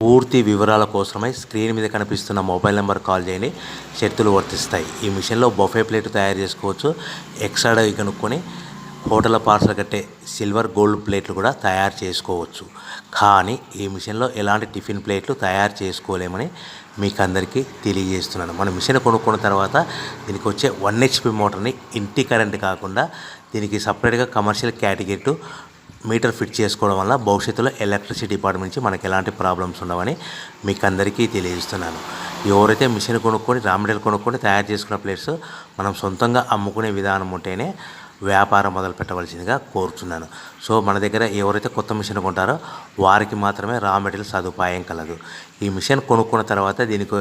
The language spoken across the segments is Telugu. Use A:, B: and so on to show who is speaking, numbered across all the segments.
A: పూర్తి వివరాల కోసమై స్క్రీన్ మీద కనిపిస్తున్న మొబైల్ నెంబర్ కాల్ చేయండి. షరతులు వర్తిస్తాయి. ఈ మిషన్లో బఫే ప్లేట్ తయారు చేసుకోవచ్చు. ఎక్స్ట్రా డై కనుక్కొని హోటల్ పార్సల్ కట్టే సిల్వర్ గోల్డ్ ప్లేట్లు కూడా తయారు చేసుకోవచ్చు. కానీ ఈ మిషన్లో ఎలాంటి టిఫిన్ ప్లేట్లు తయారు చేసుకోలేమని మీకు అందరికీ తెలియజేస్తున్నాను. మన మిషన్ కొనుక్కున్న తర్వాత దీనికి వచ్చే 1 HP మోటార్ని ఇంటి కరెంట్ కాకుండా దీనికి సపరేట్గా కమర్షియల్ కేటగిరీ మీటర్ ఫిట్ చేసుకోవడం వల్ల భవిష్యత్తులో ఎలక్ట్రిసిటీ డిపార్ట్మెంట్ నుంచి మనకు ఎలాంటి ప్రాబ్లమ్స్ ఉండవని మీకు అందరికీ తెలియజేస్తున్నాను. ఎవరైతే మిషన్ కొనుక్కొని రా మెటీరియల్ కొనుక్కొని తయారు చేసుకున్న ప్లేట్స్ మనం సొంతంగా అమ్ముకునే విధానం ఉంటేనే వ్యాపారం మొదలు పెట్టవలసిందిగా కోరుచున్నాను. సో మన దగ్గర ఎవరైతే కొత్త మిషన్ కొంటారో వారికి మాత్రమే రా మెటీరియల్ సదుపాయం కలదు. ఈ మిషన్ కొనుక్కున్న తర్వాత దీనికి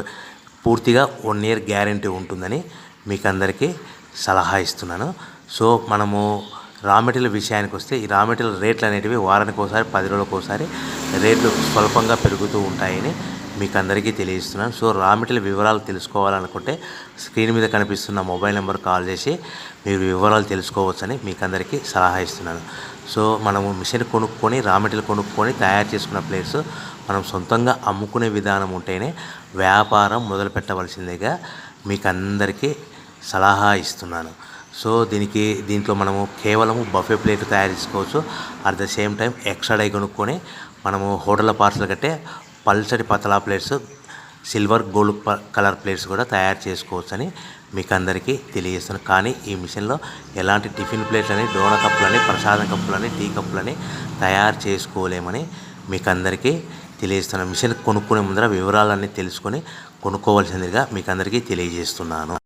A: పూర్తిగా 1 year గ్యారంటీ ఉంటుందని మీకు అందరికీ సలహా ఇస్తున్నాను. సో మనము రా మెటీరియల్ విషయానికి వస్తే ఈ రా మెటీరియల్ రేట్లు అనేటివి వారానికి ఒకసారి 10 రోజులకు ఒకసారి రేట్లు స్వల్పంగా పెరుగుతూ ఉంటాయని మీకు అందరికీ తెలియజేస్తున్నాను. సో రా మెటీరియల్ వివరాలు తెలుసుకోవాలనుకుంటే స్క్రీన్ మీద కనిపిస్తున్న మొబైల్ నెంబర్ కాల్ చేసి మీరు వివరాలు తెలుసుకోవచ్చని మీకు అందరికీ సలహా ఇస్తున్నాను. సో మనము మిషన్ కొనుక్కొని రా మెటీరియల్ కొనుక్కొని తయారు చేసుకున్న ప్లేట్స్ మనం సొంతంగా అమ్ముకునే విధానం ఉంటేనే వ్యాపారం మొదలు పెట్టవలసిందిగా మీకు అందరికీ సలహా ఇస్తున్నాను. సో దీంట్లో మనము కేవలము బఫే ప్లేట్ తయారు చేసుకోవచ్చు. At the same time extra die కొనుక్కొని మనము హోటల్ పార్సల్ కట్టే పల్చటి పతలా plates silver gold colour plates కూడా తయారు చేసుకోవచ్చు అని మీకు అందరికీ తెలియజేస్తాను. కానీ ఈ మిషన్లో ఎలాంటి టిఫిన్ ప్లేట్లని, డోనా కప్పులని, ప్రసాదం కప్పులని, టీ కప్పులని తయారు చేసుకోలేమని మీకు అందరికీ తెలియజేస్తున్నాను. మిషన్ కొనుక్కునే ముందర వివరాలన్నీ తెలుసుకొని కొనుక్కోవాల్సిందిగా మీకు అందరికీ తెలియజేస్తున్నాను.